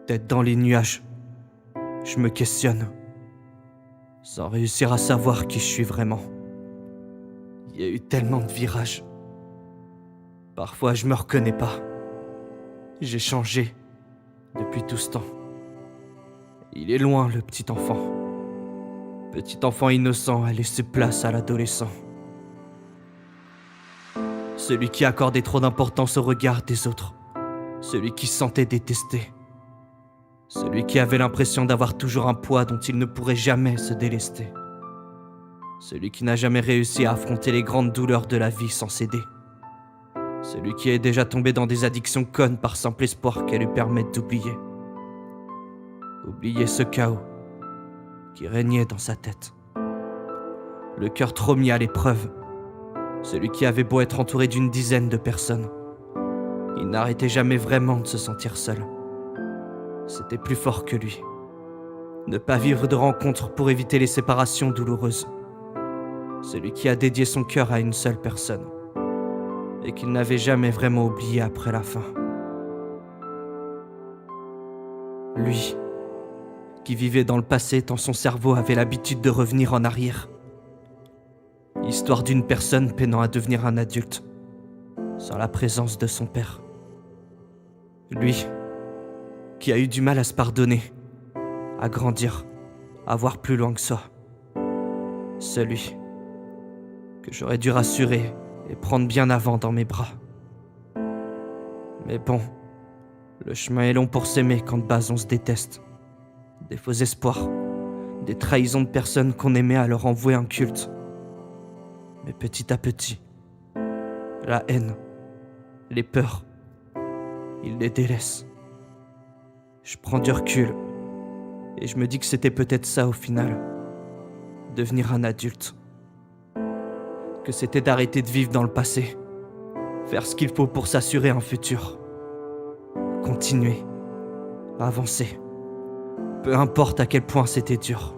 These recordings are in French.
Tête dans les nuages, je me questionne, sans réussir à savoir qui je suis vraiment. Il y a eu tellement de virages. Parfois je me reconnais pas. J'ai changé depuis tout ce temps. Il est loin le petit enfant. Petit enfant innocent a laissé place à l'adolescent. Celui qui accordait trop d'importance au regard des autres. Celui qui se sentait détesté. Celui qui avait l'impression d'avoir toujours un poids dont il ne pourrait jamais se délester. Celui qui n'a jamais réussi à affronter les grandes douleurs de la vie sans céder. Celui qui est déjà tombé dans des addictions connes par simple espoir qu'elles lui permettent d'oublier. Oublier ce chaos qui régnait dans sa tête. Le cœur trop mis à l'épreuve. Celui qui avait beau être entouré d'une dizaine de personnes. Il n'arrêtait jamais vraiment de se sentir seul. C'était plus fort que lui. Ne pas vivre de rencontres pour éviter les séparations douloureuses. Celui qui a dédié son cœur à une seule personne. Et qu'il n'avait jamais vraiment oublié après la fin. Lui, qui vivait dans le passé tant son cerveau avait l'habitude de revenir en arrière. Histoire d'une personne peinant à devenir un adulte, sans la présence de son père. Lui, qui a eu du mal à se pardonner, à grandir, à voir plus loin que soi. Celui que j'aurais dû rassurer et prendre bien avant dans mes bras. Mais bon, le chemin est long pour s'aimer quand de base on se déteste. Des faux espoirs, des trahisons de personnes qu'on aimait à leur envouer un culte. Mais petit à petit, la haine, les peurs, ils les délaissent. Je prends du recul et je me dis que c'était peut-être ça au final, devenir un adulte. Que c'était d'arrêter de vivre dans le passé, faire ce qu'il faut pour s'assurer un futur. Continuer, avancer, peu importe à quel point c'était dur.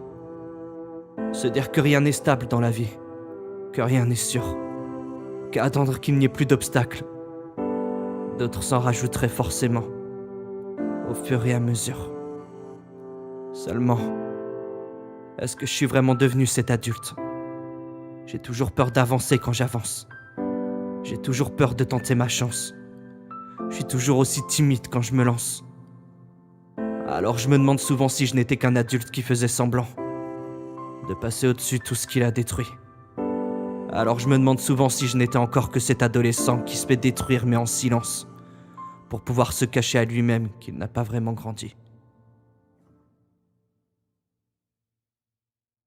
Se dire que rien n'est stable dans la vie, que rien n'est sûr, qu'à attendre qu'il n'y ait plus d'obstacles. D'autres s'en rajouteraient forcément, au fur et à mesure. Seulement, est-ce que je suis vraiment devenu cet adulte ? J'ai toujours peur d'avancer quand j'avance. J'ai toujours peur de tenter ma chance. Je suis toujours aussi timide quand je me lance. Alors je me demande souvent si je n'étais qu'un adulte qui faisait semblant de passer au-dessus de tout ce qu'il a détruit. Alors je me demande souvent si je n'étais encore que cet adolescent qui se fait détruire mais en silence, pour pouvoir se cacher à lui-même qu'il n'a pas vraiment grandi.